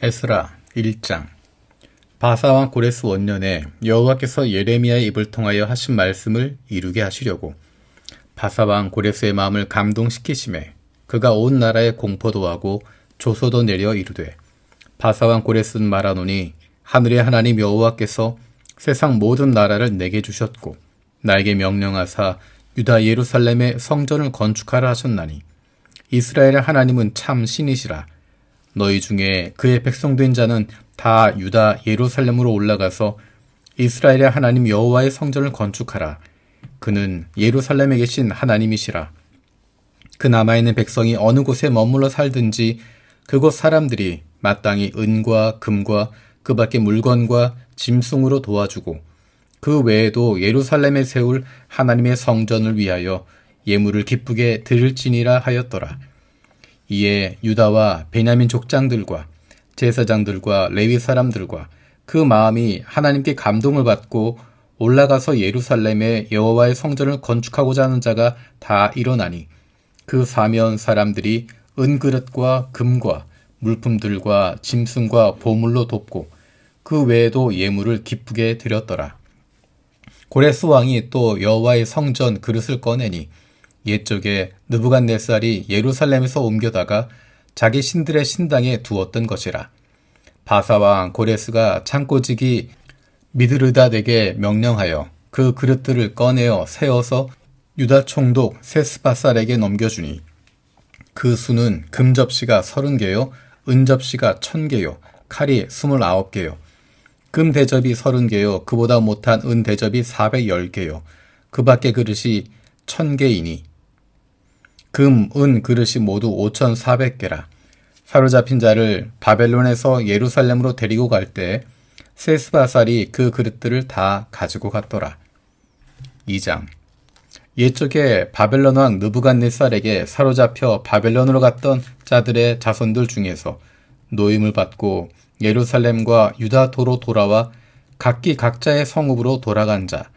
에스라 1장. 바사왕 고레스 원년에 여호와께서 예레미야의 입을 통하여 하신 말씀을 이루게 하시려고 바사왕 고레스의 마음을 감동시키심에 그가 온 나라에 공포도 하고 조소도 내려 이르되, 바사왕 고레스는 말하노니 하늘의 하나님 여호와께서 세상 모든 나라를 내게 주셨고 나에게 명령하사 유다 예루살렘의 성전을 건축하라 하셨나니 이스라엘의 하나님은 참 신이시라. 너희 중에 그의 백성된 자는 다 유다 예루살렘으로 올라가서 이스라엘의 하나님 여호와의 성전을 건축하라. 그는 예루살렘에 계신 하나님이시라. 그 남아있는 백성이 어느 곳에 머물러 살든지 그곳 사람들이 마땅히 은과 금과 그 밖의 물건과 짐승으로 도와주고 그 외에도 예루살렘에 세울 하나님의 성전을 위하여 예물을 기쁘게 드릴지니라 하였더라. 이에 유다와 베냐민 족장들과 제사장들과 레위 사람들과 그 마음이 하나님께 감동을 받고 올라가서 예루살렘에 여호와의 성전을 건축하고자 하는 자가 다 일어나니 그 사면 사람들이 은그릇과 금과 물품들과 짐승과 보물로 돕고 그 외에도 예물을 기쁘게 드렸더라. 고레스 왕이 또 여호와의 성전 그릇을 꺼내니 옛적에 느부갓네살이 예루살렘에서 옮겨다가 자기 신들의 신당에 두었던 것이라. 바사왕 고레스가 창고지기 미드르닷에게 명령하여 그 그릇들을 꺼내어 세어서 유다 총독 세스바살에게 넘겨주니 그 수는 금 접시가 30개요 은 접시가 1000개요 칼이 29개요 금 대접이 30개요 그보다 못한 은 대접이 410개요 그 밖의 그릇이 1000개이니 금, 은 그릇이 모두 5400개라. 사로잡힌 자를 바벨론에서 예루살렘으로 데리고 갈 때 세스바살이 그 그릇들을 다 가지고 갔더라. 2장. 옛적에 바벨론 왕 느부갓네살에게 사로잡혀 바벨론으로 갔던 자들의 자손들 중에서 노임을 받고 예루살렘과 유다도로 돌아와 각기 각자의 성읍으로 돌아간 자,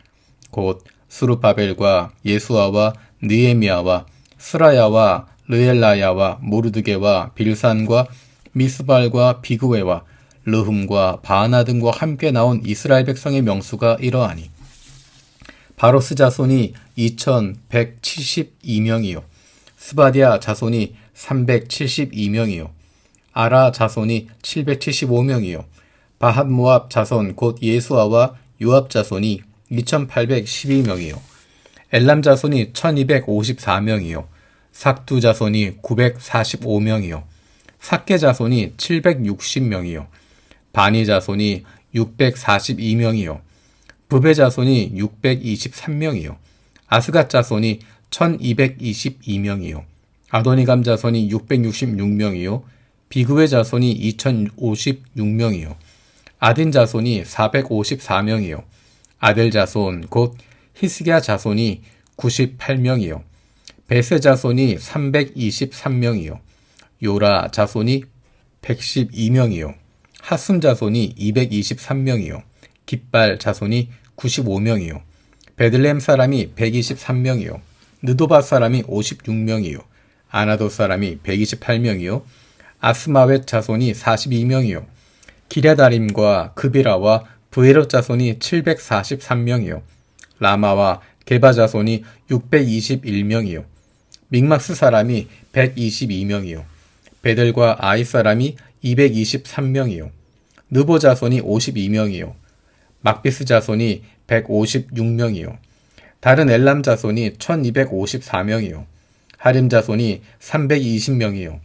곧 스룹바벨과 예수아와 느헤미야와 스라야와 르엘라야와 모르드게와 빌산과 미스발과 비그웨와 르흠과 바하나 등과 함께 나온 이스라엘 백성의 명수가 이러하니 바로스 자손이 2172명이요 스바디아 자손이 372명이요 아라 자손이 775명이요 바핫모압 자손 곧 예수아와 요압 자손이 2812명이요 엘람 자손이 1254명이요 삭두 자손이 945명이요 삭게 자손이 760명이요 바니 자손이 642명이요 부베 자손이 623명이요 아스갓 자손이 1222명이요 아도니감 자손이 666명이요 비그웨 자손이 2056명이요 아딘 자손이 454명이요 아델 자손 곧 히스기야 자손이 98명이요 베세 자손이 323명이요 요라 자손이 112명이요 하순 자손이 223명이요 깃발 자손이 95명이요 베들레헴 사람이 123명이요 느도바 사람이 56명이요 아나도 사람이 128명이요 아스마웻 자손이 42명이요 기랴다림과 그비라와 브에롯 자손이 743명이요 라마와 게바 자손이 621명이요 믹막스 사람이 122명이요 베델과 아이 사람이 223명이요 느보 자손이 52명이요 막비스 자손이 156명이요 다른 엘람 자손이 1254명이요 하림 자손이 320명이요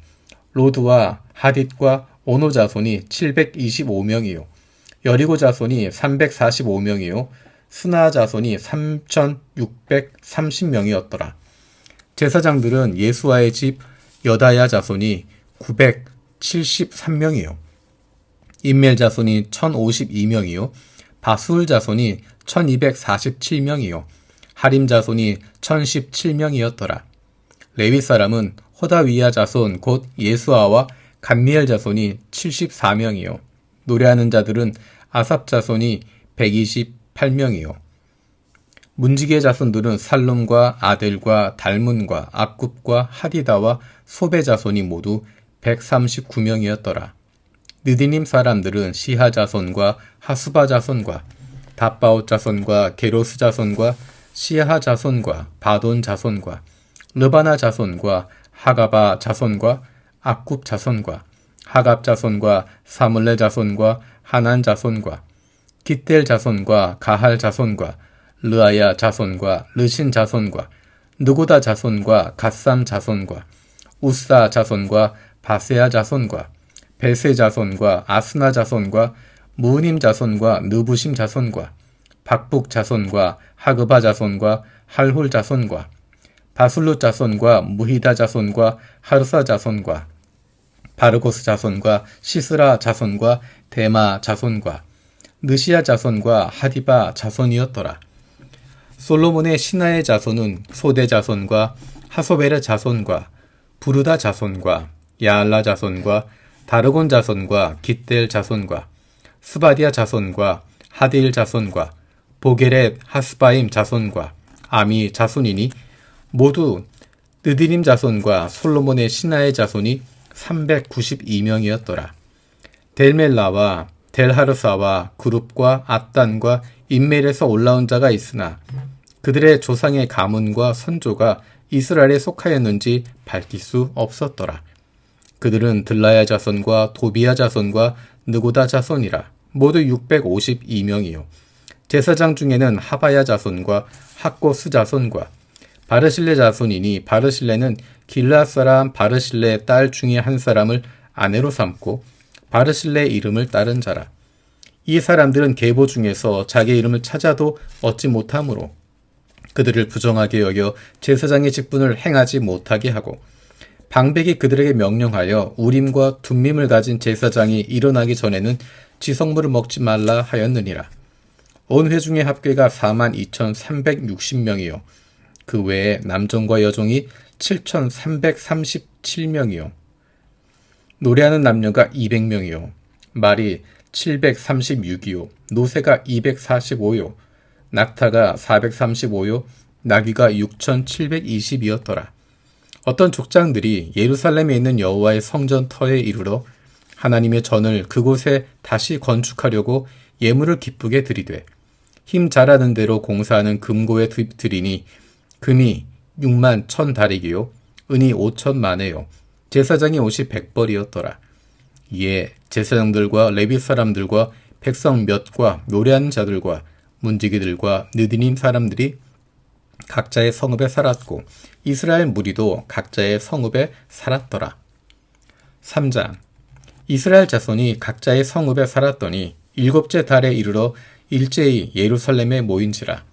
로드와 하딧과 오노 자손이 725명이요 여리고 자손이 345명이요 스나 자손이 3630명이었더라. 제사장들은 예수아의 집 여다야 자손이 973명이요 임멜 자손이 1052명이요 바수울 자손이 1247명이요 하림 자손이 1017명이었더라. 레위 사람은 호다위야 자손 곧 예수아와 감미엘 자손이 74명이요 노래하는 자들은 아삽 자손이 128명이요 문지기의 자손들은 살룸과 아델과 달문과 악굽과 하디다와 소베 자손이 모두 139명이었더라. 느디님 사람들은 시하 자손과 하수바 자손과 다바옷 자손과 게로스 자손과 시하 자손과 바돈 자손과 르바나 자손과 하가바 자손과 악굽 자손과 하갑 자손과 사물레 자손과 하난 자손과 깃델 자손과 가할 자손과 르아야 자손과 르신 자손과 느고다 자손과 갓삼 자손과 우사 자손과 바세아 자손과 베세 자손과 아스나 자손과 무님 자손과 느부심 자손과 박북 자손과 하그바 자손과 할홀 자손과 바술룻 자손과 무히다 자손과 하르사 자손과 바르고스 자손과 시스라 자손과 데마 자손과 느시아 자손과 하디바 자손이었더라. 솔로몬의 신하의 자손은 소대 자손과 하소베르 자손과 부르다 자손과 야알라 자손과 다르곤 자손과 깃델 자손과 스바디아 자손과 하딜 자손과 보게렛 하스바임 자손과 아미 자손이니 모두 느디님 자손과 솔로몬의 신하의 자손이 392명이었더라. 델멜라와 델하르사와 그룹과 앗단과 인멜에서 올라온 자가 있으나 그들의 조상의 가문과 선조가 이스라엘에 속하였는지 밝힐 수 없었더라. 그들은 들라야 자손과 도비야 자손과 느고다 자손이라 모두 652명이요. 제사장 중에는 하바야 자손과 학고스 자손과 바르실레 자손이니 바르실레는 길르앗 사람 바르실레의 딸 중에 한 사람을 아내로 삼고 바르실레의 이름을 따른 자라. 이 사람들은 계보 중에서 자기 이름을 찾아도 얻지 못하므로 그들을 부정하게 여겨 제사장의 직분을 행하지 못하게 하고 방백이 그들에게 명령하여 우림과 둠밈을 가진 제사장이 일어나기 전에는 지성물을 먹지 말라 하였느니라. 온 회중의 합계가 42,360명이요. 그 외에 남종과 여종이 7,337명이요. 노래하는 남녀가 200명이요. 말이 736이요. 노새가 245요. 낙타가 435요. 나귀가 6,720이었더라. 어떤 족장들이 예루살렘에 있는 여호와의 성전 터에 이르러 하나님의 전을 그곳에 다시 건축하려고 예물을 기쁘게 드리되 힘 잘하는 대로 공사하는 금고에 드리니 금이 6만 1,000다리기요 은이 5,000만에요. 제사장의 옷이 100벌이었더라. 이에 제사장들과 레위 사람들과 백성 몇과 노래하는 자들과 문지기들과 느디님 사람들이 각자의 성읍에 살았고 이스라엘 무리도 각자의 성읍에 살았더라. 3장. 이스라엘 자손이 각자의 성읍에 살았더니 7째 달에 이르러 일제히 예루살렘에 모인지라.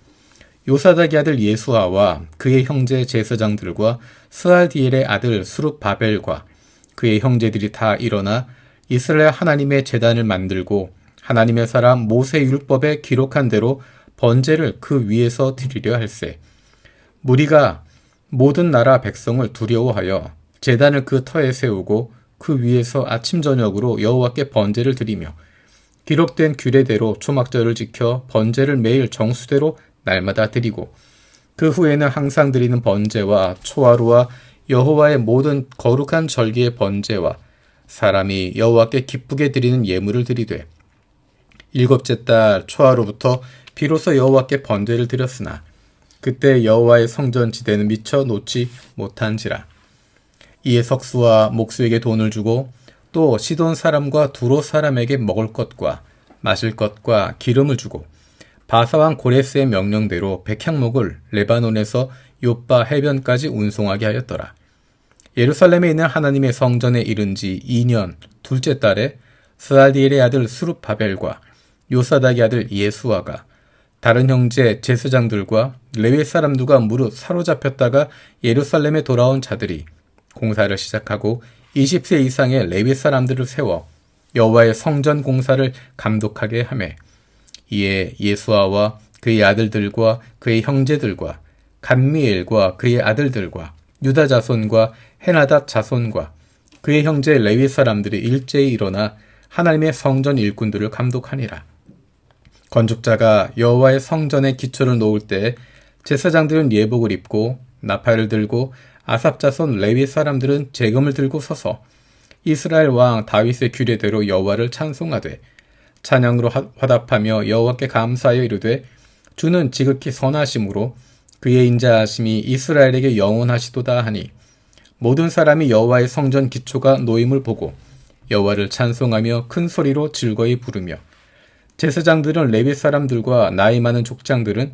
요사닥의 아들 예수아와 그의 형제 제사장들과 스알디엘의 아들 수룹바벨과 그의 형제들이 다 일어나 이스라엘 하나님의 제단을 만들고 하나님의 사람 모세 율법에 기록한 대로 번제를 그 위에서 드리려 할세. 무리가 모든 나라 백성을 두려워하여 제단을 그 터에 세우고 그 위에서 아침 저녁으로 여호와께 번제를 드리며 기록된 규례대로 초막절을 지켜 번제를 매일 정수대로 날마다 드리고 그 후에는 항상 드리는 번제와 초하루와 여호와의 모든 거룩한 절기의 번제와 사람이 여호와께 기쁘게 드리는 예물을 드리되 7째 달 초하루부터 비로소 여호와께 번제를 드렸으나 그때 여호와의 성전 지대는 미처 놓지 못한지라. 이에 석수와 목수에게 돈을 주고 또 시돈 사람과 두로 사람에게 먹을 것과 마실 것과 기름을 주고 바사왕 고레스의 명령대로 백향목을 레바논에서 욥바 해변까지 운송하게 하였더라. 예루살렘에 있는 하나님의 성전에 이른 지 2년 둘째 달에 스알디엘의 아들 수룹바벨과 요사닥의 아들 예수아가 다른 형제 제사장들과 레위 사람들과 무릇 사로잡혔다가 예루살렘에 돌아온 자들이 공사를 시작하고 20세 이상의 레위 사람들을 세워 여호와의 성전 공사를 감독하게 하매 이에 예수아와 그의 아들들과 그의 형제들과 감미엘과 그의 아들들과 유다 자손과 헤나닷 자손과 그의 형제 레위 사람들이 일제히 일어나 하나님의 성전 일꾼들을 감독하니라. 건축자가 여호와의 성전의 기초를 놓을 때 제사장들은 예복을 입고 나팔을 들고 아삽 자손 레위 사람들은 재금을 들고 서서 이스라엘 왕 다윗의 규례대로 여호와를 찬송하되 찬양으로 화답하며 여호와께 감사하여 이르되 주는 지극히 선하심으로 그의 인자하심이 이스라엘에게 영원하시도다 하니 모든 사람이 여호와의 성전 기초가 놓임을 보고 여호와를 찬송하며 큰 소리로 즐거이 부르며 제사장들은 레위 사람들과 나이 많은 족장들은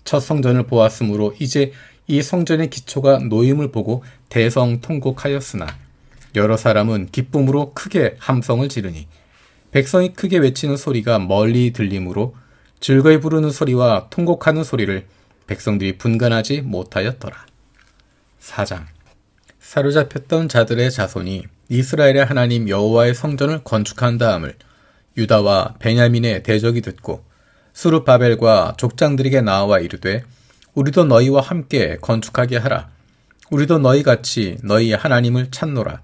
첫 성전을 보았으므로 이제 이 성전의 기초가 놓임을 보고 대성통곡하였으나 여러 사람은 기쁨으로 크게 함성을 지르니 백성이 크게 외치는 소리가 멀리 들리므로 즐거이 부르는 소리와 통곡하는 소리를 백성들이 분간하지 못하였더라. 4장. 사로잡혔던 자들의 자손이 이스라엘의 하나님 여호와의 성전을 건축한 다음을 유다와 베냐민의 대적이 듣고 스룹바벨과 족장들에게 나와 이르되 우리도 너희와 함께 건축하게 하라. 우리도 너희같이 너희 하나님을 찾노라.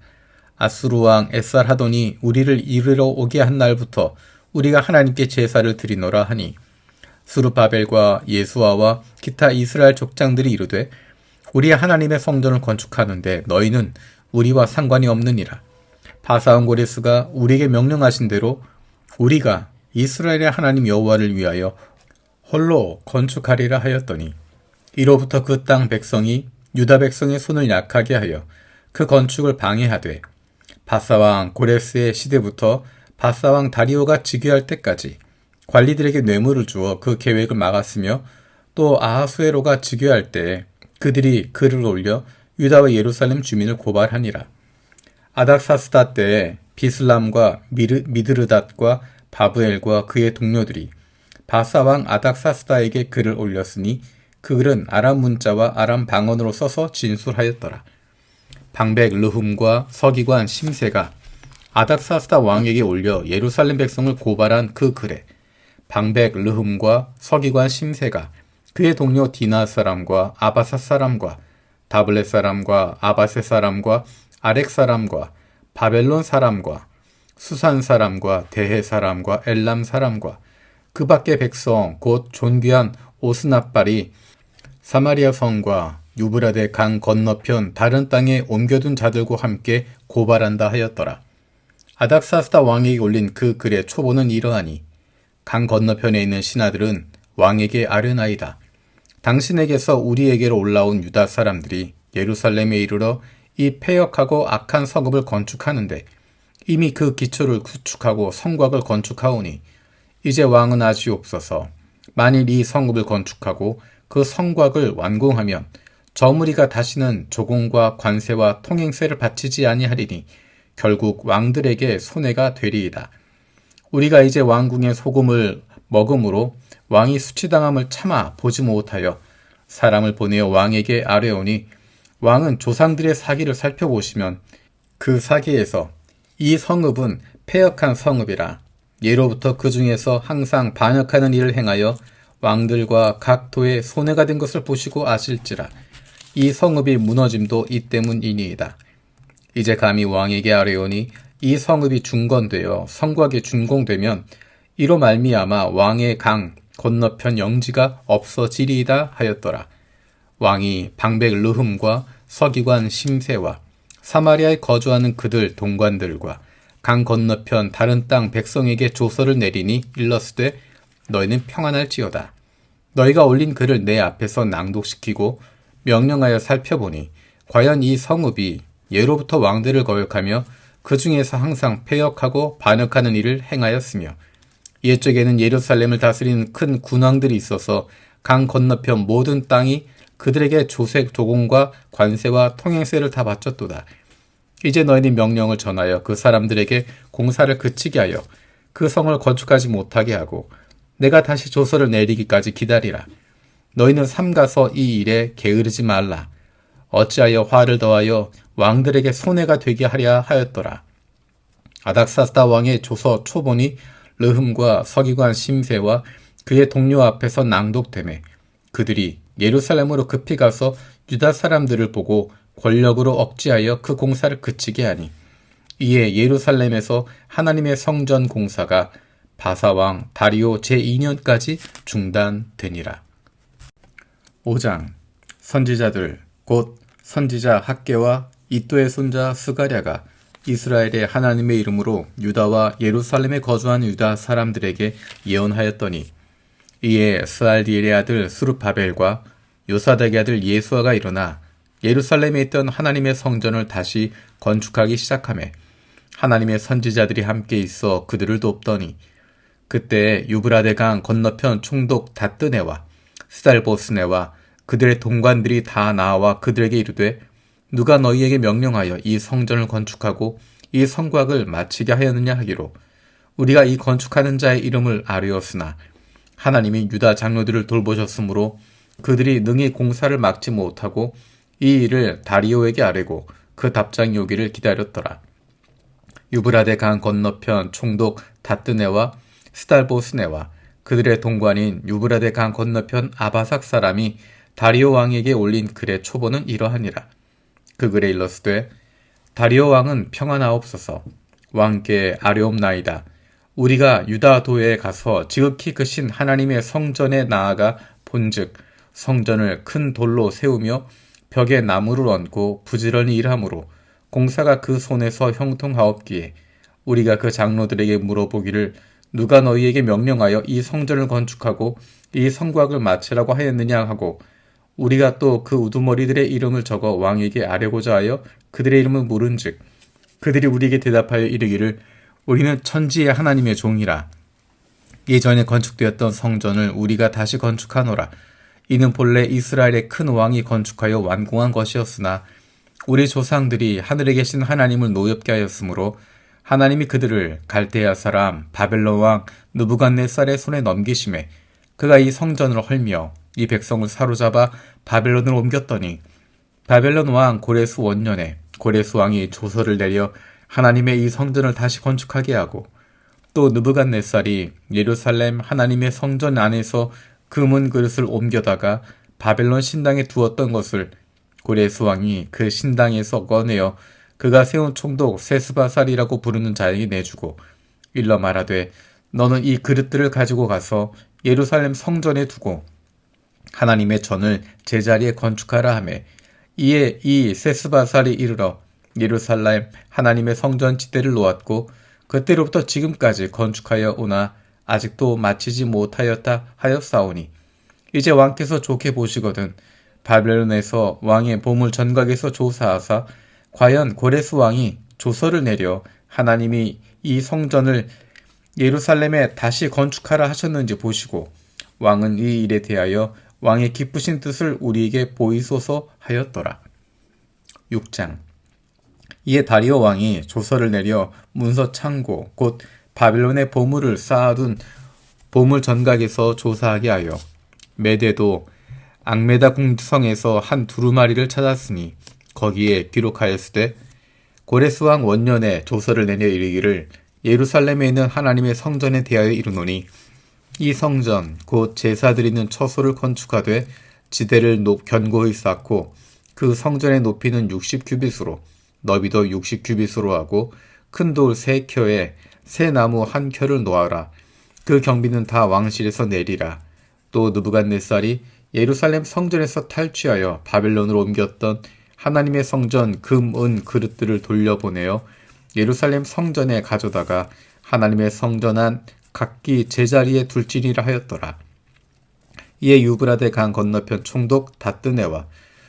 아수르 왕 에살하돈이 우리를 이르러 오게 한 날부터 우리가 하나님께 제사를 드리노라 하니 스룹바벨과 예수아와 기타 이스라엘 족장들이 이르되 우리 하나님의 성전을 건축하는데 너희는 우리와 상관이 없느니라. 바사온 고레스가 우리에게 명령하신 대로 우리가 이스라엘의 하나님 여호와를 위하여 홀로 건축하리라 하였더니 이로부터 그 땅 백성이 유다 백성의 손을 약하게 하여 그 건축을 방해하되 바사왕 고레스의 시대부터 바사왕 다리오가 즉위할 때까지 관리들에게 뇌물을 주어 그 계획을 막았으며 또 아하수에로가 즉위할 때 그들이 글을 올려 유다와 예루살렘 주민을 고발하니라. 아닥사스다 때에 비슬람과 미드르닷과 바브엘과 그의 동료들이 바사왕 아닥사스다에게 글을 올렸으니 그 글은 아람 문자와 아람 방언으로 써서 진술하였더라. 방백 르훔과 서기관 심세가 아닥사스다 왕에게 올려 예루살렘 백성을 고발한 그 글에 방백 르훔과 서기관 심세가 그의 동료 디나 사람과 아바사 사람과 다블렛 사람과 아바세 사람과 아렉 사람과 바벨론 사람과 수산 사람과 대해 사람과 엘람 사람과 그 밖의 백성 곧 존귀한 오스납발이 사마리아 성과 유브라데 강 건너편 다른 땅에 옮겨둔 자들과 함께 고발한다 하였더라. 아닥사스다 왕에게 올린 그 글의 초보는 이러하니 강 건너편에 있는 신하들은 왕에게 아뢰나이다. 당신에게서 우리에게로 올라온 유다 사람들이 예루살렘에 이르러 이 패역하고 악한 성읍을 건축하는데 이미 그 기초를 구축하고 성곽을 건축하오니 이제 왕은 아시옵소서. 만일 이 성읍을 건축하고 그 성곽을 완공하면 저 무리가 다시는 조공과 관세와 통행세를 바치지 아니하리니 결국 왕들에게 손해가 되리이다. 우리가 이제 왕궁의 소금을 먹음으로 왕이 수치당함을 참아 보지 못하여 사람을 보내어 왕에게 아뢰오니 왕은 조상들의 사기를 살펴보시면 그 사기에서 이 성읍은 패역한 성읍이라 예로부터 그 중에서 항상 반역하는 일을 행하여 왕들과 각 도에 손해가 된 것을 보시고 아실지라 이 성읍이 무너짐도 이 때문이니이다. 이제 감히 왕에게 아뢰오니 이 성읍이 중건되어 성곽이 준공되면 이로 말미암아 왕의 강 건너편 영지가 없어지리이다 하였더라. 왕이 방백 르흠과 서기관 심세와 사마리아에 거주하는 그들 동관들과 강 건너편 다른 땅 백성에게 조서를 내리니 일렀으되 너희는 평안할지어다. 너희가 올린 글을 내 앞에서 낭독시키고 명령하여 살펴보니 과연 이 성읍이 예로부터 왕들을 거역하며 그 중에서 항상 패역하고 반역하는 일을 행하였으며 옛적에는 예루살렘을 다스리는 큰 군왕들이 있어서 강 건너편 모든 땅이 그들에게 조공과 관세와 통행세를 다 바쳤도다. 이제 너희는 명령을 전하여 그 사람들에게 공사를 그치게 하여 그 성을 건축하지 못하게 하고 내가 다시 조서를 내리기까지 기다리라. 너희는 삼가서 이 일에 게으르지 말라. 어찌하여 화를 더하여 왕들에게 손해가 되게 하랴 하였더라. 아닥사스다 왕의 조서 초본이 르흠과 서기관 심세와 그의 동료 앞에서 낭독되매 그들이 예루살렘으로 급히 가서 유다 사람들을 보고 권력으로 억지하여 그 공사를 그치게 하니 이에 예루살렘에서 하나님의 성전 공사가 바사왕 다리오 제2년까지 중단되니라. 5장. 선지자들 곧 선지자 학개와 이또의 손자 스가랴가 이스라엘의 하나님의 이름으로 유다와 예루살렘에 거주하는 유다 사람들에게 예언하였더니 이에 스알디엘의 아들 스룹바벨과 요사닥의 아들 예수아가 일어나 예루살렘에 있던 하나님의 성전을 다시 건축하기 시작하며 하나님의 선지자들이 함께 있어 그들을 돕더니 그때 유브라데 강 건너편 총독 다뜨네와 스달보스네와 그들의 동관들이 다 나와 그들에게 이르되 누가 너희에게 명령하여 이 성전을 건축하고 이 성곽을 마치게 하였느냐 하기로 우리가 이 건축하는 자의 이름을 아뢰었으나 하나님이 유다 장로들을 돌보셨으므로 그들이 능히 공사를 막지 못하고 이 일을 다리오에게 아뢰고 그 답장이 오기를 기다렸더라. 유브라데 강 건너편 총독 다뜨네와 스달보스네와 그들의 동관인 유브라데 강 건너편 아바삭 사람이 다리오 왕에게 올린 글의 초본은 이러하니라. 그 글에 일렀으되 다리오 왕은 평안하옵소서. 왕께 아뢰옵나이다. 우리가 유다 도에 가서 지극히 크신 하나님의 성전에 나아가 본즉 성전을 큰 돌로 세우며 벽에 나무를 얹고 부지런히 일하므로 공사가 그 손에서 형통하옵기에 우리가 그 장로들에게 물어보기를 누가 너희에게 명령하여 이 성전을 건축하고 이 성곽을 마치라고 하였느냐 하고 우리가 또 그 우두머리들의 이름을 적어 왕에게 아뢰고자 하여 그들의 이름을 물은즉 그들이 우리에게 대답하여 이르기를 우리는 천지의 하나님의 종이라. 예전에 건축되었던 성전을 우리가 다시 건축하노라. 이는 본래 이스라엘의 큰 왕이 건축하여 완공한 것이었으나 우리 조상들이 하늘에 계신 하나님을 노엽게 하였으므로 하나님이 그들을 갈대아 사람 바벨론 왕 느부갓네살의 손에 넘기심에 그가 이 성전을 헐며 이 백성을 사로잡아 바벨론을 옮겼더니 바벨론 왕 고레스 원년에 고레스 왕이 조서를 내려 하나님의 이 성전을 다시 건축하게 하고 또 느부갓네살이 예루살렘 하나님의 성전 안에서 금은 그릇을 옮겨다가 바벨론 신당에 두었던 것을 고레스 왕이 그 신당에서 꺼내어 그가 세운 총독 세스바살이라고 부르는 자에게 내주고 일러 말하되 너는 이 그릇들을 가지고 가서 예루살렘 성전에 두고 하나님의 전을 제자리에 건축하라 하매 이에 이 세스바살이 이르러 예루살렘 하나님의 성전 지대를 놓았고 그때로부터 지금까지 건축하여 오나 아직도 마치지 못하였다 하였사오니 이제 왕께서 좋게 보시거든 바벨론에서 왕의 보물 전각에서 조사하사 과연 고레스 왕이 조서를 내려 하나님이 이 성전을 예루살렘에 다시 건축하라 하셨는지 보시고 왕은 이 일에 대하여 왕의 기쁘신 뜻을 우리에게 보이소서 하였더라. 6장 이에 다리오 왕이 조서를 내려 문서 창고 곧 바벨론의 보물을 쌓아둔 보물 전각에서 조사하게 하여 메대도 앙메다 궁성에서 한 두루마리를 찾았으니 거기에 기록하였으되 고레스 왕 원년에 조서를 내려 이르기를 예루살렘에 있는 하나님의 성전에 대하여 이르노니 이 성전 곧 제사드리는 처소를 건축하되 지대를 견고히 쌓고 그 성전의 높이는 60규빗으로 너비도 60규빗으로 하고 큰 돌 3켜에 새 나무 1켜를 놓아라. 그 경비는 다 왕실에서 내리라. 또 느부갓네살이 예루살렘 성전에서 탈취하여 바벨론으로 옮겼던 하나님의 성전 금, 은 그릇들을 돌려보내어 예루살렘 성전에 가져다가 하나님의 성전 안 각기 제자리에 둘지니라 하였더라. 이에 유브라데 강 건너편 총독 다뜨네와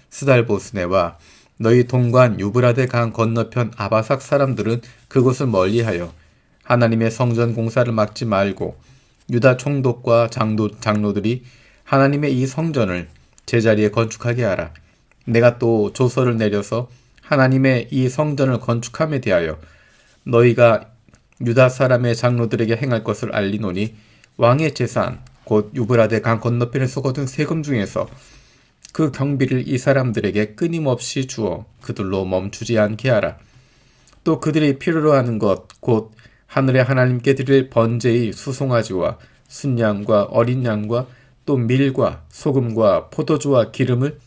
스달보스네와 너희 동관 유브라데 강 건너편 아바삭 사람들은 그곳을 멀리하여 하나님의 성전 공사를 막지 말고 유다 총독과 장로들이 하나님의 이 성전을 제자리에 건축하게 하라. 내가 또 조서를 내려서 하나님의 이 성전을 건축함에 대하여 너희가 유다 사람의 장로들에게 행할 것을 알리노니 왕의 재산 곧 유브라데 강 건너편에서 거둔 세금 중에서 그 경비를 이 사람들에게 끊임없이 주어 그들로 멈추지 않게 하라. 또 그들이 필요로 하는 것 곧 하늘의 하나님께 드릴 번제의 수송아지와 순양과 어린 양과 또 밀과 소금과 포도주와 기름을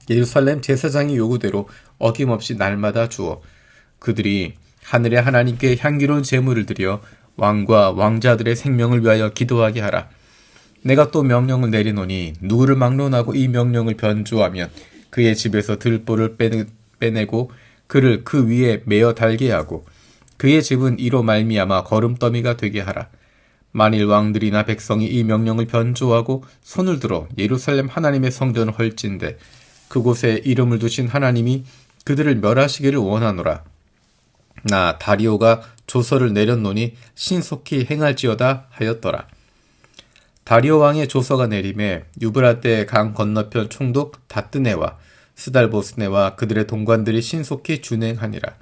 예루살렘 제사장의 요구대로 어김없이 날마다 주어 그들이 하늘의 하나님께 향기로운 제물을 드려 왕과 왕자들의 생명을 위하여 기도하게 하라. 내가 또 명령을 내리노니 누구를 막론하고 이 명령을 변조하면 그의 집에서 들보를 빼내고 그를 그 위에 메어 달게 하고 그의 집은 이로 말미암아 거름더미가 되게 하라. 만일 왕들이나 백성이 이 명령을 변조하고 손을 들어 예루살렘 하나님의 성전을 헐진대 그곳에 이름을 두신 하나님이 그들을 멸하시기를 원하노라. 나 다리오가 조서를 내렸노니 신속히 행할지어다 하였더라. 다리오 왕의 조서가 내림에 유브라데 강 건너편 총독 다뜨네와 스달보스네와 그들의 동관들이 신속히 준행하니라.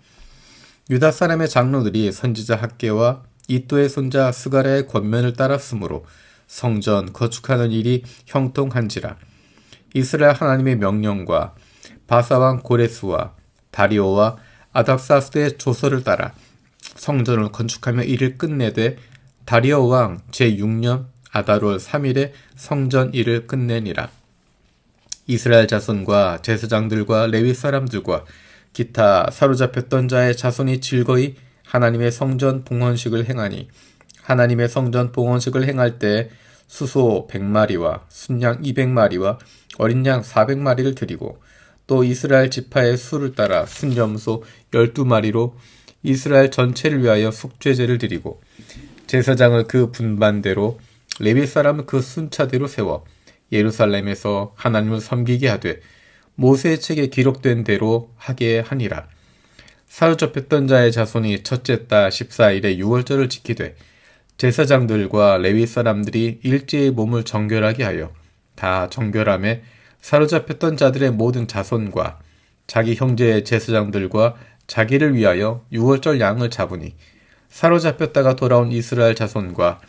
유다 사람의 장로들이 선지자 학개와 이또의 손자 스가랴의 권면을 따랐으므로 성전 거축하는 일이 형통한지라. 이스라엘 하나님의 명령과 바사왕 고레스와 다리오와 아닥사스의 조서를 따라 성전을 건축하며 일을 끝내되 다리오 왕 제6년 아달월 3일에 성전 일을 끝내니라. 이스라엘 자손과 제사장들과 레위 사람들과 기타 사로잡혔던 자의 자손이 즐거이 하나님의 성전 봉헌식을 행하니 하나님의 성전 봉헌식을 행할 때 수소 100마리와 순양 200마리와 어린 양 400마리를 드리고 또 이스라엘 지파의 수를 따라 순염소 12마리로 이스라엘 전체를 위하여 속죄제를 드리고 제사장을 그 분반대로 레위 사람을 그 순차대로 세워 예루살렘에서 하나님을 섬기게 하되 모세의 책에 기록된 대로 하게 하니라. 사로잡혔던 자의 자손이 첫째 달 14일에 유월절을 지키되 제사장들과 레위 사람들이 일제히 몸을 정결하게 하여 다 정결함에 사로잡혔던 자들의 모든 자손과 자기 형제의 제사장들과 자기를 위하여 유월절 양을 잡으니 사로잡혔다가 돌아온 이스라엘 자손과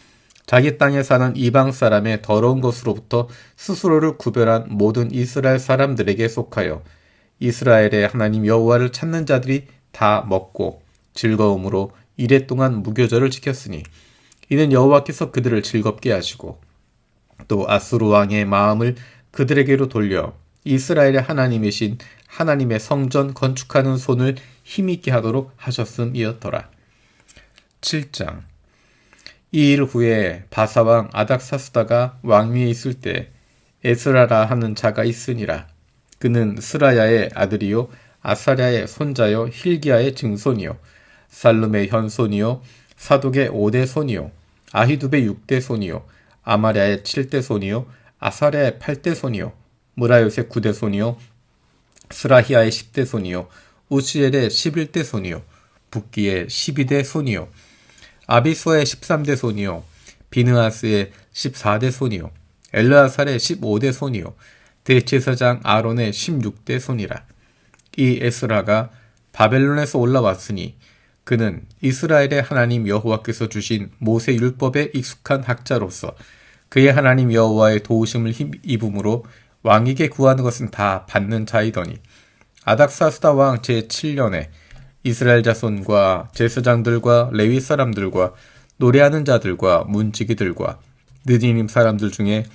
자기 땅에 사는 이방 사람의 더러운 것으로부터 스스로를 구별한 모든 이스라엘 사람들에게 속하여 이스라엘의 하나님 여호와를 찾는 자들이 다 먹고 즐거움으로 이레 동안 무교절을 지켰으니 이는 여호와께서 그들을 즐겁게 하시고 또 아수르 왕의 마음을 그들에게로 돌려 이스라엘의 하나님이신 하나님의 성전 건축하는 손을 힘있게 하도록 하셨음이었더라. 7장. 이 일 후에 바사왕 아닥사스다가 왕위에 있을 때 에스라라 하는 자가 있으니라. 그는 스라야의 아들이요 아사랴의 손자요 힐기야의 증손이요 살룸의 현손이요 사독의 5대 손이요 아히두베의 6대 손이요 아마랴의 7대 손이요 아사랴의 8대 손이요 무라요의 9대 손이요 스라히야의 10대 손이요 우시엘의 11대 손이요 붓기의 12대 손이요 아비소의 13대 손이요 비느하스의 14대 손이요 엘르아살의 15대 손이요 대제사장 아론의 16대 손이라. 이 에스라가 바벨론에서 올라왔으니 그는 이스라엘의 하나님 여호와께서 주신 모세 율법에 익숙한 학자로서 그의 하나님 여호와의 도우심을 힘입음으로 왕에게 구하는 것은 다 받는 자이더니 아닥사스다 왕 제7년에 이스라엘 자손과 제사장들과 레위 사람들과 노래하는 자들과 문지기들과 느디님 사람들 중에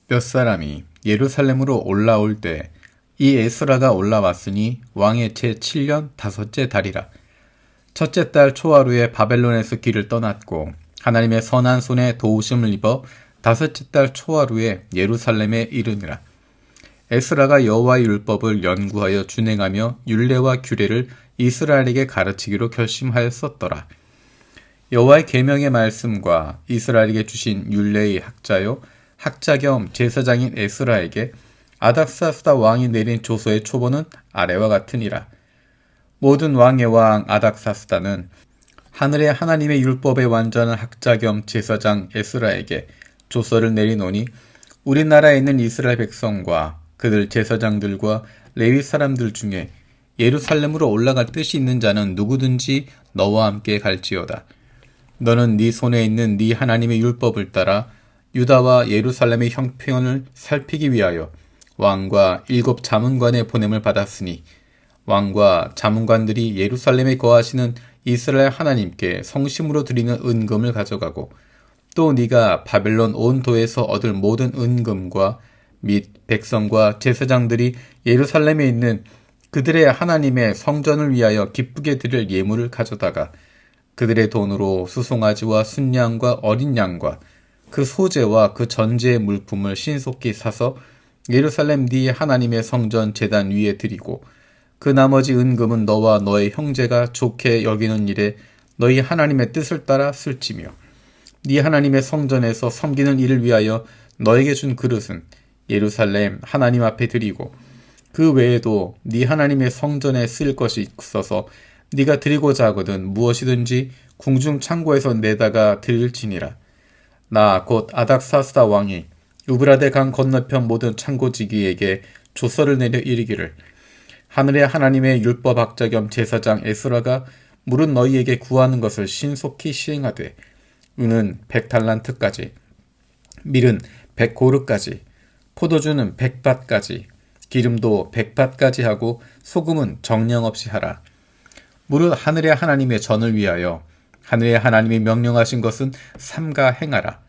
몇 사람이 예루살렘으로 올라올 때 이 에스라가 올라왔으니 왕의 제7년 5째 달이라. 첫째 달 초하루에 바벨론에서 길을 떠났고 하나님의 선한 손에 도우심을 입어 5째 달 초하루에 예루살렘에 이르니라. 에스라가 여호와의 율법을 연구하여 준행하며 율례와 규례를 이스라엘에게 가르치기로 결심하였었더라. 여호와의 계명의 말씀과 이스라엘에게 주신 율례의 학자요 학자 겸 제사장인 에스라에게 아닥사스다 왕이 내린 조서의 초본은 아래와 같으니라. 모든 왕의 왕 아닥사스다는 하늘의 하나님의 율법에 완전한 학자 겸 제사장 에스라에게 조서를 내리노니 우리나라에 있는 이스라엘 백성과 그들 제사장들과 레위 사람들 중에 예루살렘으로 올라갈 뜻이 있는 자는 누구든지 너와 함께 갈지어다. 너는 네 손에 있는 네 하나님의 율법을 따라 유다와 예루살렘의 형편을 살피기 위하여 왕과 7 자문관의 보냄을 받았으니 왕과 자문관들이 예루살렘에 거하시는 이스라엘 하나님께 성심으로 드리는 은금을 가져가고 또 네가 바벨론 온 도에서 얻을 모든 은금과 및 백성과 제사장들이 예루살렘에 있는 그들의 하나님의 성전을 위하여 기쁘게 드릴 예물을 가져다가 그들의 돈으로 수송아지와 순양과 어린 양과 그 소재와 그 전제의 물품을 신속히 사서 예루살렘 네 하나님의 성전 제단 위에 드리고 그 나머지 은금은 너와 너의 형제가 좋게 여기는 일에 너희 하나님의 뜻을 따라 쓸지며 네 하나님의 성전에서 섬기는 일을 위하여 너에게 준 그릇은 예루살렘 하나님 앞에 드리고 그 외에도 네 하나님의 성전에 쓸 것이 있어서 네가 드리고자 하거든 무엇이든지 궁중 창고에서 내다가 드릴지니라. 나 곧 아닥사스다 왕이 유브라데 강 건너편 모든 창고지기에게 조서를 내려 이르기를 하늘의 하나님의 율법학자 겸 제사장 에스라가 물은 너희에게 구하는 것을 신속히 시행하되 은은 100달란트까지 밀은 100고르까지 포도주는 100밭까지 기름도 100밭까지 하고 소금은 정량 없이 하라. 무릇 하늘의 하나님의 전을 위하여 하늘의 하나님이 명령하신 것은 삼가 행하라.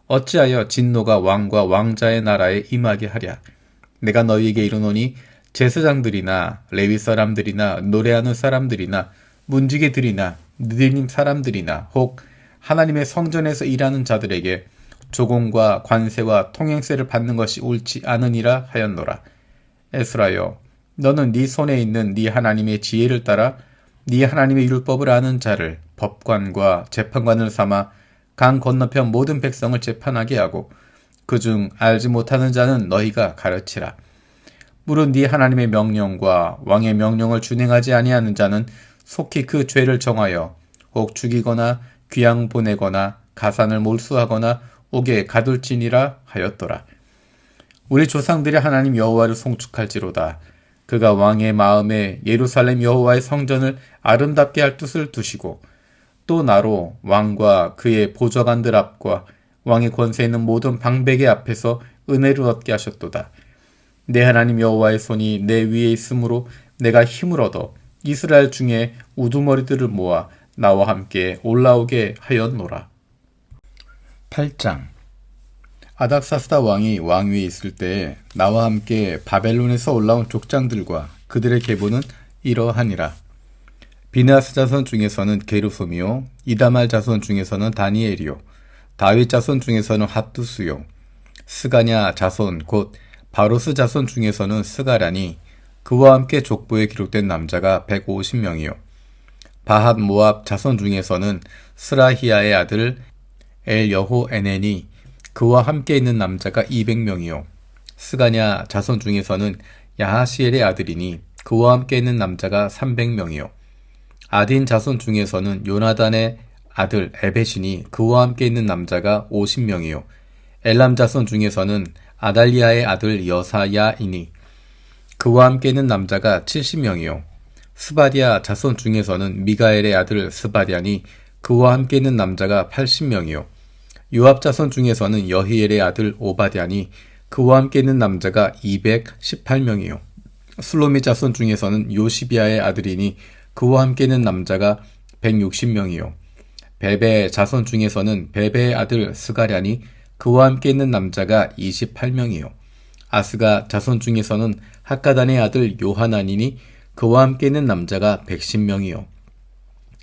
어찌하여 진노가 왕과 왕자의 나라에 임하게 하랴. 내가 너희에게 이르노니 제사장들이나 레위 사람들이나 노래하는 사람들이나 문지기들이나 느디님 사람들이나 혹 하나님의 성전에서 일하는 자들에게 조공과 관세와 통행세를 받는 것이 옳지 않으니라 하였노라. 에스라여, 너는 네 손에 있는 네 하나님의 지혜를 따라 네 하나님의 율법을 아는 자를 법관과 재판관을 삼아 강 건너편 모든 백성을 재판하게 하고 그중 알지 못하는 자는 너희가 가르치라. 무릇 네 하나님의 명령과 왕의 명령을 준행하지 아니하는 자는 속히 그 죄를 정하여 혹 죽이거나 귀양 보내거나 가산을 몰수하거나 옥에 가둘지니라 하였더라. 우리 조상들이 하나님 여호와를 송축할지로다. 그가 왕의 마음에 예루살렘 여호와의 성전을 아름답게 할 뜻을 두시고 또 나로 왕과 그의 보좌관들 앞과 왕의 권세 있는 모든 방백의 앞에서 은혜를 얻게 하셨도다. 내 하나님 여호와의 손이 내 위에 있으므로 내가 힘을 얻어 이스라엘 중에 우두머리들을 모아 나와 함께 올라오게 하였노라. 8장 아닥사스다 왕이 왕위에 있을 때에 나와 함께 바벨론에서 올라온 족장들과 그들의 계보는 이러하니라. 비느하스 자손 중에서는 게르솜이요 이다말 자손 중에서는 다니엘이요 다윗 자손 중에서는 핫두스요 스가냐 자손 곧 바로스 자손 중에서는 스가랴니 그와 함께 족보에 기록된 남자가 150명이요 바핫 모압 자손 중에서는 스라히야의 아들 엘여호에넨이 그와 함께 있는 남자가 200명이요 스가냐 자손 중에서는 야하시엘의 아들이니 그와 함께 있는 남자가 300명이요 아딘 자손 중에서는 요나단의 아들 에벳이니 그와 함께 있는 남자가 50명이요 엘람 자손 중에서는 아달리아의 아들 여사야이니 그와 함께 있는 남자가 70명이요 스바디아 자손 중에서는 미가엘의 아들 스바디아니 그와 함께 있는 남자가 80명이요 요압 자손 중에서는 여히엘의 아들 오바댜니 그와 함께 있는 남자가 218명이요 술로미 자손 중에서는 요시비아의 아들이니 그와 함께 있는 남자가 160명이요 베베 자손 중에서는 베베의 아들 스가랴니 그와 함께 있는 남자가 28명이요 아스가 자손 중에서는 학가단의 아들 요하나니니 그와 함께 있는 남자가 110명이요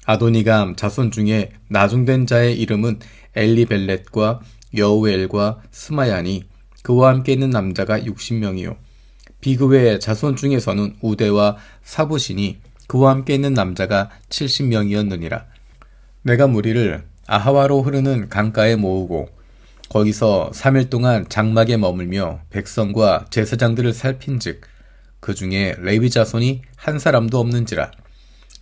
아도니감 자손 중에 나중된 자의 이름은 엘리벨렛과 여우엘과 스마야니 그와 함께 있는 남자가 60명이요 비그웨의 자손 중에서는 우대와 사부시니 그와 함께 있는 남자가 70명이었느니라. 내가 무리를 아하와로 흐르는 강가에 모으고 거기서 3일 동안 장막에 머물며 백성과 제사장들을 살핀즉 그 중에 레위 자손이 한 사람도 없는지라.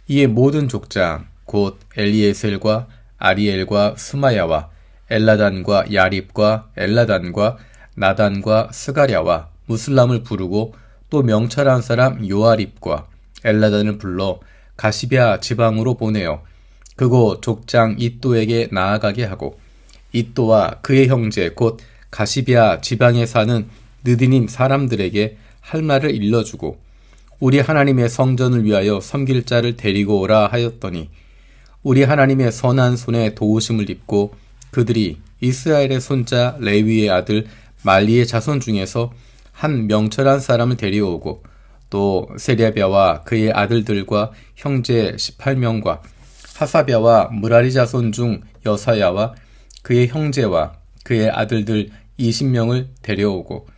이에 모든 족장 곧 엘리에셀과 아리엘과 스마야와 엘라단과 야립과 엘라단과 나단과 스가랴와 무슬람을 부르고 또 명찰한 사람 요아립과 엘라단을 불러 가시비아 지방으로 보내어 그곳 족장 이또에게 나아가게 하고 이또와 그의 형제 곧 가시비아 지방에 사는 느디님 사람들에게 할 말을 일러주고 우리 하나님의 성전을 위하여 섬길 자를 데리고 오라 하였더니 우리 하나님의 선한 손에 도우심을 입고 그들이 이스라엘의 손자 레위의 아들 말리의 자손 중에서 한 명철한 사람을 데려오고 또 세랴랴와 그의 아들들과 형제 18명과 하사랴와 무라리 자손 중 여사야와 그의 형제와 그의 아들들 20명을 데려오고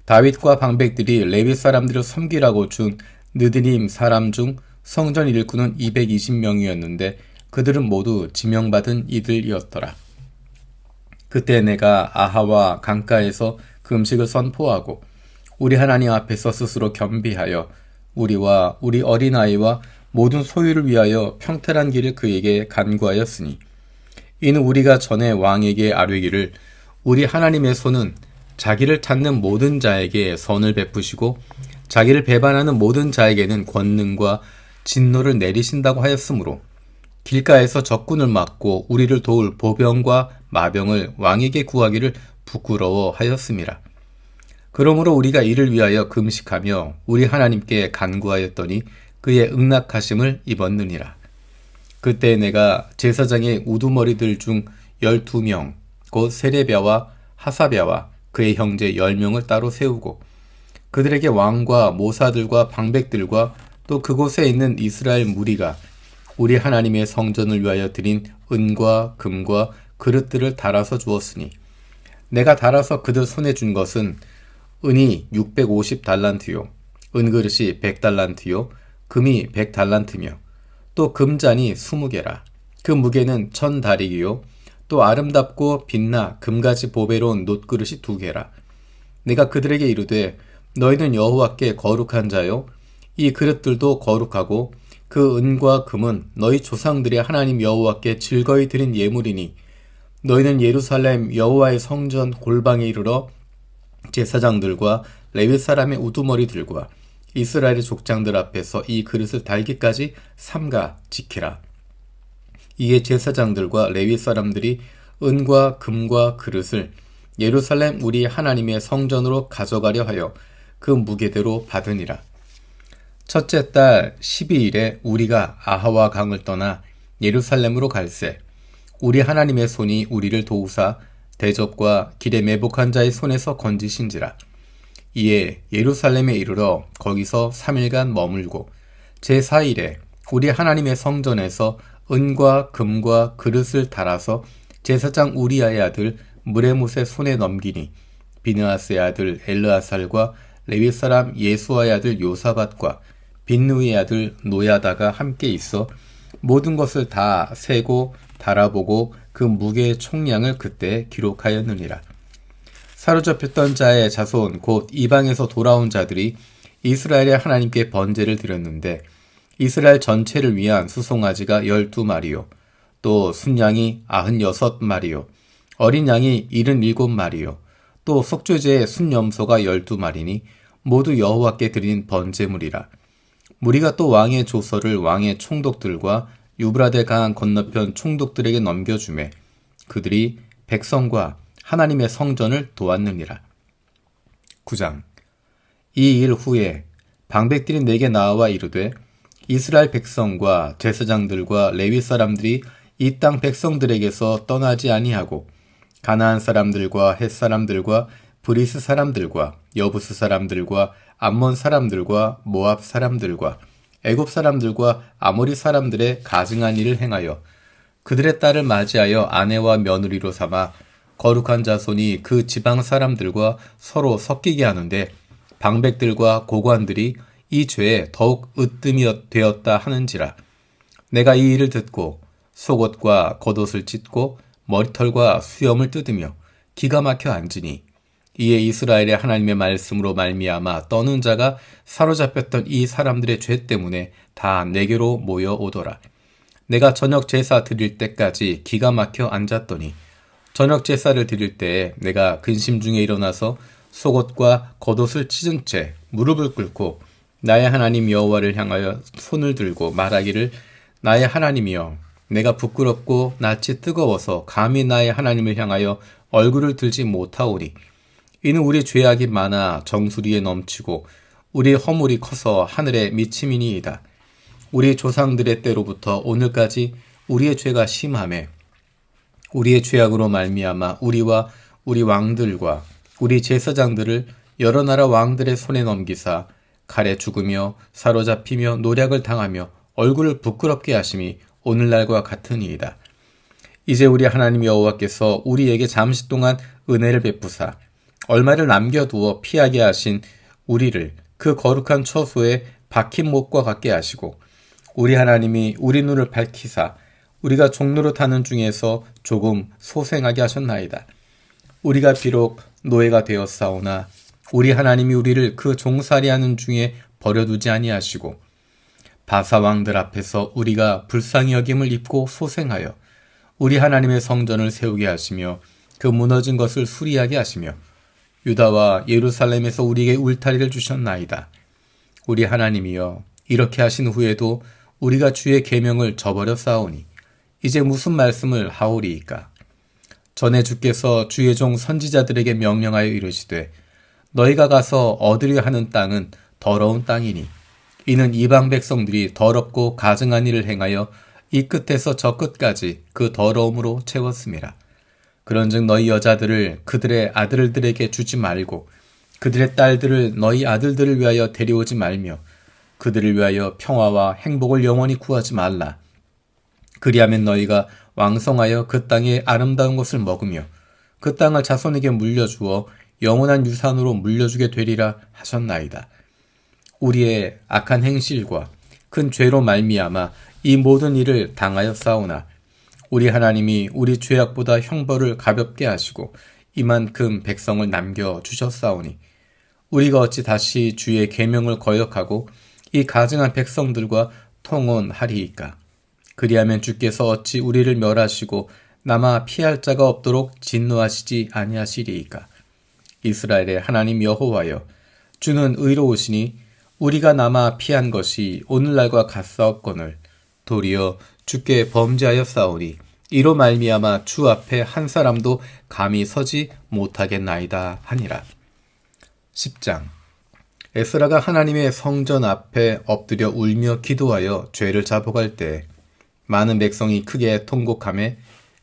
다윗과 방백들이 레위 사람들을 섬기라고 준 느디님 사람 중 성전 일꾼은 220명이었는데 그들은 모두 지명받은 이들이었더라. 그때 내가 아하와 강가에서 그 음식을 선포하고 우리 하나님 앞에서 스스로 겸비하여 우리와 우리 어린아이와 모든 소유를 위하여 평탄한 길을 그에게 간구하였으니 이는 우리가 전에 왕에게 아뢰기를 우리 하나님의 손은 자기를 찾는 모든 자에게 선을 베푸시고 자기를 배반하는 모든 자에게는 권능과 진노를 내리신다고 하였으므로 길가에서 적군을 막고 우리를 도울 보병과 마병을 왕에게 구하기를 부끄러워하였음이라. 그러므로 우리가 이를 위하여 금식하며 우리 하나님께 간구하였더니 그의 응낙하심을 입었느니라. 그때 내가 제사장의 우두머리들 중 12명 곧 세레비아와 하사랴와 그의 형제 10명을 따로 세우고 그들에게 왕과 모사들과 방백들과 또 그곳에 있는 이스라엘 무리가 우리 하나님의 성전을 위하여 드린 은과 금과 그릇들을 달아서 주었으니 내가 달아서 그들 손에 준 것은 은이 650달란트요 은그릇이 100달란트요 금이 100달란트며 또 금잔이 20개라. 그 무게는 1000다릭이요 또 아름답고 빛나 금같이 보배로운 놋그릇이 2개라. 내가 그들에게 이르되 너희는 여호와께 거룩한 자요 이 그릇들도 거룩하고 그 은과 금은 너희 조상들의 하나님 여호와께 즐거이 드린 예물이니 너희는 예루살렘 여호와의 성전 골방에 이르러 제사장들과 레위 사람의 우두머리들과 이스라엘의 족장들 앞에서 이 그릇을 달기까지 삼가 지키라. 이에 제사장들과 레위 사람들이 은과 금과 그릇을 예루살렘 우리 하나님의 성전으로 가져가려 하여 그 무게대로 받으니라. 첫째 달 12일에 우리가 아하와 강을 떠나 예루살렘으로 갈새 우리 하나님의 손이 우리를 도우사 대적과 길에 매복한 자의 손에서 건지신지라. 이에 예루살렘에 이르러 거기서 3일간 머물고 제4일에 우리 하나님의 성전에서 은과 금과 그릇을 달아서 제사장 우리아의 아들 무레못의 손에 넘기니 비느하스의 아들 엘르아살과 레위 사람 예수아의 아들 요사밧과 빈누이의 아들 노야다가 함께 있어 모든 것을 다 세고 달아보고 그 무게의 총량을 그때 기록하였느니라. 사로잡혔던 자의 자손 곧 이방에서 돌아온 자들이 이스라엘의 하나님께 번제를 드렸는데 이스라엘 전체를 위한 수송아지가 12마리요 또 순양이 96마리요 어린 양이 77마리요 또 속죄제의 순염소가 12마리니 모두 여호와께 드린 번제물이라. 무리가 또 왕의 조서를 왕의 총독들과 유브라데 강 건너편 총독들에게 넘겨주매 그들이 백성과 하나님의 성전을 도왔느니라. 9장. 이 일 후에 방백들이 내게 나와 이르되 이스라엘 백성과 제사장들과 레위 사람들이 이 땅 백성들에게서 떠나지 아니하고 가나안 사람들과 헷 사람들과 브리스 사람들과 여부스 사람들과 암몬 사람들과 모압 사람들과 애굽 사람들과 아모리 사람들의 가증한 일을 행하여 그들의 딸을 맞이하여 아내와 며느리로 삼아 거룩한 자손이 그 지방 사람들과 서로 섞이게 하는데 방백들과 고관들이 이 죄에 더욱 으뜸이 되었다 하는지라. 내가 이 일을 듣고 속옷과 겉옷을 찢고 머리털과 수염을 뜯으며 기가 막혀 앉으니 이에 이스라엘의 하나님의 말씀으로 말미암아 떠는 자가 사로잡혔던 이 사람들의 죄 때문에 다 내게로 모여오더라. 내가 저녁 제사 드릴 때까지 기가 막혀 앉았더니 저녁 제사를 드릴 때에 내가 근심 중에 일어나서 속옷과 겉옷을 찢은 채 무릎을 꿇고 나의 하나님 여호와를 향하여 손을 들고 말하기를 나의 하나님이여 내가 부끄럽고 낯이 뜨거워서 감히 나의 하나님을 향하여 얼굴을 들지 못하오니 이는 우리 죄악이 많아 정수리에 넘치고 우리 허물이 커서 하늘에 미침이니이다. 우리 조상들의 때로부터 오늘까지 우리의 죄가 심하매 우리의 죄악으로 말미암아 우리와 우리 왕들과 우리 제사장들을 여러 나라 왕들의 손에 넘기사 칼에 죽으며 사로잡히며 노략을 당하며 얼굴을 부끄럽게 하심이 오늘날과 같으니이다. 이제 우리 하나님 여호와께서 우리에게 잠시 동안 은혜를 베푸사 얼마를 남겨두어 피하게 하신 우리를 그 거룩한 처소에 박힌 못과 같게 하시고 우리 하나님이 우리 눈을 밝히사 우리가 종노릇 하는 중에서 조금 소생하게 하셨나이다. 우리가 비록 노예가 되었사오나 우리 하나님이 우리를 그 종살이하는 중에 버려두지 아니하시고 바사왕들 앞에서 우리가 불쌍히 여김을 입고 소생하여 우리 하나님의 성전을 세우게 하시며 그 무너진 것을 수리하게 하시며 유다와 예루살렘에서 우리에게 울타리를 주셨나이다. 우리 하나님이여 이렇게 하신 후에도 우리가 주의 계명을 저버려 싸우니 이제 무슨 말씀을 하오리이까. 전에 주께서 주의 종 선지자들에게 명령하여 이르시되 너희가 가서 얻으려 하는 땅은 더러운 땅이니 이는 이방 백성들이 더럽고 가증한 일을 행하여 이 끝에서 저 끝까지 그 더러움으로 채웠음이라. 그런즉 너희 여자들을 그들의 아들들에게 주지 말고 그들의 딸들을 너희 아들들을 위하여 데려오지 말며 그들을 위하여 평화와 행복을 영원히 구하지 말라. 그리하면 너희가 왕성하여 그 땅의 아름다운 것을 먹으며 그 땅을 자손에게 물려주어 영원한 유산으로 물려주게 되리라 하셨나이다. 우리의 악한 행실과 큰 죄로 말미암아 이 모든 일을 당하였사오나 우리 하나님이 우리 죄악보다 형벌을 가볍게 하시고 이만큼 백성을 남겨주셨사오니 우리가 어찌 다시 주의 계명을 거역하고 이 가증한 백성들과 통혼하리이까. 그리하면 주께서 어찌 우리를 멸하시고 남아 피할 자가 없도록 진노하시지 아니하시리이까. 이스라엘의 하나님 여호와여 주는 의로우시니 우리가 남아 피한 것이 오늘날과 같사옵거늘 도리어 주께 범죄하였사오니 이로 말미암아 주 앞에 한 사람도 감히 서지 못하겠나이다 하니라. 10장 에스라가 하나님의 성전 앞에 엎드려 울며 기도하여 죄를 자복할 때 많은 백성이 크게 통곡하며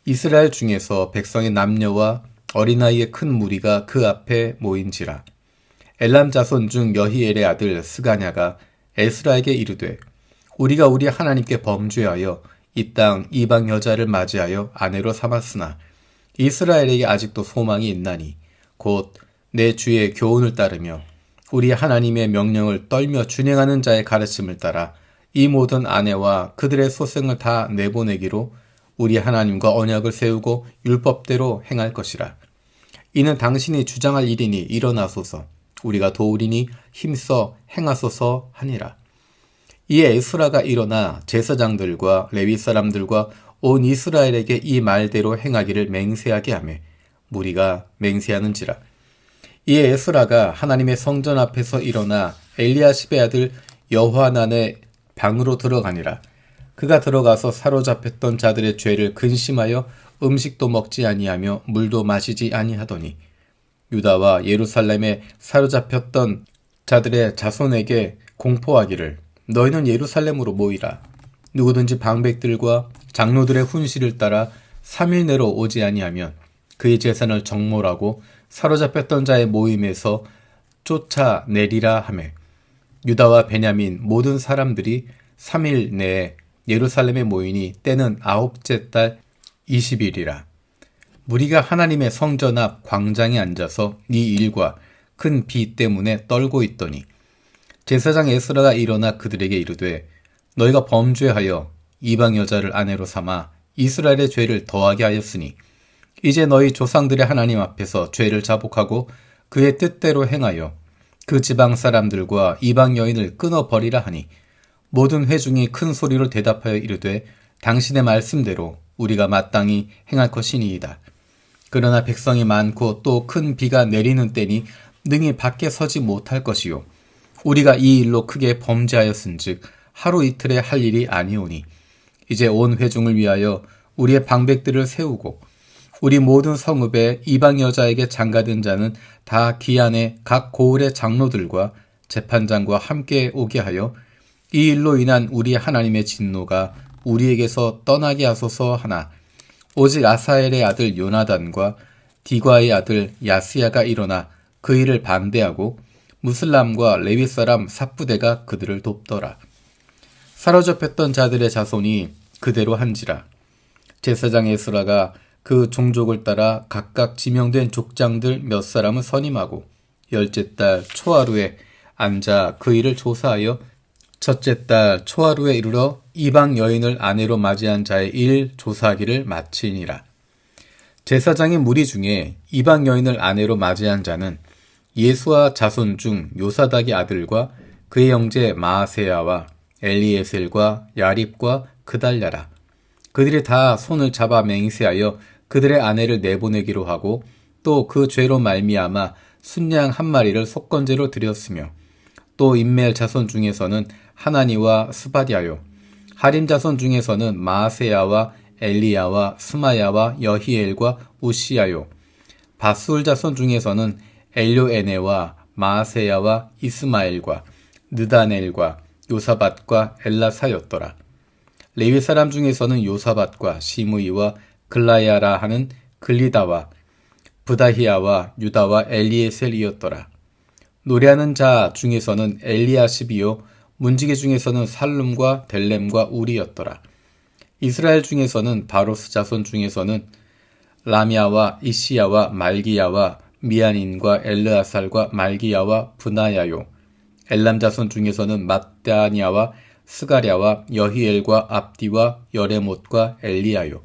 이스라엘 중에서 백성의 남녀와 어린아이의 큰 무리가 그 앞에 모인지라. 엘람 자손 중 여히엘의 아들 스가냐가 에스라에게 이르되 우리가 우리 하나님께 범죄하여 이 땅 이방 여자를 맞이하여 아내로 삼았으나 이스라엘에게 아직도 소망이 있나니 곧 내 주의 교훈을 따르며 우리 하나님의 명령을 떨며 준행하는 자의 가르침을 따라 이 모든 아내와 그들의 소생을 다 내보내기로 우리 하나님과 언약을 세우고 율법대로 행할 것이라. 이는 당신이 주장할 일이니 일어나소서 우리가 도우리니 힘써 행하소서 하니라. 이에 에스라가 일어나 제사장들과 레위 사람들과 온 이스라엘에게 이 말대로 행하기를 맹세하게 하며 무리가 맹세하는지라. 이에 에스라가 하나님의 성전 앞에서 일어나 엘리야십의 아들 여호하난의 방으로 들어가니라. 그가 들어가서 사로잡혔던 자들의 죄를 근심하여 음식도 먹지 아니하며 물도 마시지 아니하더니 유다와 예루살렘에 사로잡혔던 자들의 자손에게 공포하기를 너희는 예루살렘으로 모이라. 누구든지 방백들과 장로들의 훈시를 따라 3일 내로 오지 아니하면 그의 재산을 정몰하고 사로잡혔던 자의 모임에서 쫓아내리라 하매 유다와 베냐민 모든 사람들이 3일 내에 예루살렘에 모이니 때는 9째 달 20일이라. 무리가 하나님의 성전 앞 광장에 앉아서 이 일과 큰 비 때문에 떨고 있더니 제사장 에스라가 일어나 그들에게 이르되 너희가 범죄하여 이방 여자를 아내로 삼아 이스라엘의 죄를 더하게 하였으니 이제 너희 조상들의 하나님 앞에서 죄를 자복하고 그의 뜻대로 행하여 그 지방 사람들과 이방 여인을 끊어버리라 하니 모든 회중이 큰 소리로 대답하여 이르되 당신의 말씀대로 우리가 마땅히 행할 것이니이다. 그러나 백성이 많고 또 큰 비가 내리는 때니 능히 밖에 서지 못할 것이요 우리가 이 일로 크게 범죄하였은즉 하루 이틀에 할 일이 아니오니 이제 온 회중을 위하여 우리의 방백들을 세우고 우리 모든 성읍에 이방 여자에게 장가든 자는 다 기한에 각 고을의 장로들과 재판장과 함께 오게 하여 이 일로 인한 우리 하나님의 진노가 우리에게서 떠나게 하소서 하나 오직 아사엘의 아들 요나단과 디과의 아들 야스야가 일어나 그 일을 반대하고 무슬람과 레위 사람 삽부대가 그들을 돕더라. 사로잡혔던 자들의 자손이 그대로 한지라. 제사장 에스라가 그 종족을 따라 각각 지명된 족장들 몇 사람을 선임하고 10째 달 초하루에 앉아 그 일을 조사하여 첫째 달 초하루에 이르러 이방 여인을 아내로 맞이한 자의 일 조사하기를 마치니라. 제사장의 무리 중에 이방 여인을 아내로 맞이한 자는 예수와 자손 중 요사닥의 아들과 그의 형제 마아세야와 엘리에셀과 야립과 그달랴라. 그들이 다 손을 잡아 맹세하여 그들의 아내를 내보내기로 하고 또 그 죄로 말미암아 순양 한 마리를 속건제로 드렸으며 또 인멜 자손 중에서는 하나니와 스바디아요 하림 자손 중에서는 마아세야와 엘리야와 스마야와 여히엘과 우시야요 바술 자손 중에서는 엘료에네와 마아세야와 이스마엘과 느다넬과 요사밧과 엘라사였더라. 레위 사람 중에서는 요사밧과 시므이와 글라야라 하는 글리다와 부다히야와 유다와 엘리에셀이었더라. 노래하는 자 중에서는 엘리야십이요 문지기 중에서는 살룸과 델렘과 우리였더라. 이스라엘 중에서는 바로스 자손 중에서는 라미아와 이시야와 말기야와 미야닌과 엘르아살과 말기야와 브나야요 엘람 자손 중에서는 mat다니아와 스가랴와 여히엘과 압디와 여레못과 엘리야요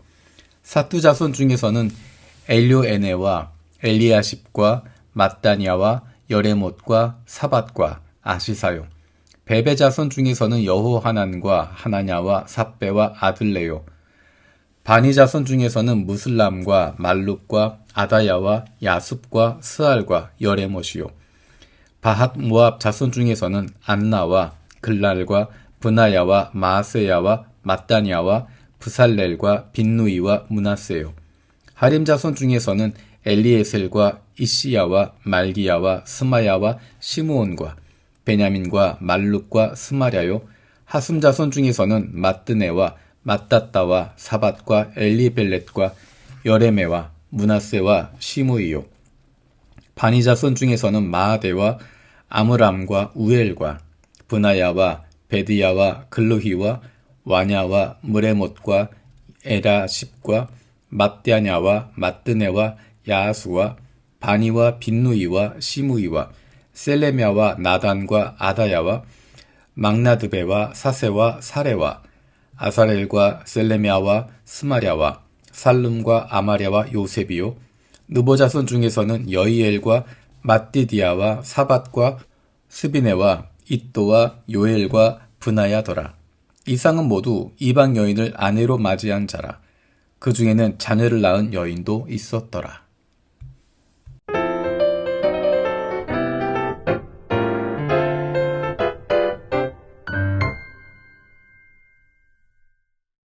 사투 자손 중에서는 엘료에네와 엘리야십과 mat다니아와 여레못과 사밧과 아시사요 베베 자손 중에서는 여호하난과 하나냐와 삽베와 아들레요 바니 자손 중에서는 무슬람과 말룩과 아다야와 야습과 스알과 여레못이요 바핫 모압 자손 중에서는 안나와 글랄과 브나야와 마아세야와 mat다니아와 브살렐과 빈누이와 문하세요 하림 자손 중에서는 엘리에셀과 이시야와 말기야와 스마야와 시므온과 베냐민과 말룩과 스마랴요 하숨 자손 중에서는 마뜨네와 마따따와 사밧과 엘리벨렛과 여레메와 문하세와 시므이요 바니 자손 중에서는 마아데와 아므람과 우엘과 브나야와 베드야와 글루히와 와냐와 무레못과 에라십과 mat다냐와 마뜨네와 야하수와 바니와 빈누이와 시므이와 셀레미아와 나단과 아다야와 막나드베와 사세와 사레와 아사렐과 셀레미아와 스마랴와 살룸과 아마랴와 요셉이요 느보 자손 중에서는 여이엘과 mat디디아와 사밧과 스비네와 잇도와 요엘과 브나야더라. 이상은 모두 이방 여인을 아내로 맞이한 자라. 그 중에는 자녀를 낳은 여인도 있었더라.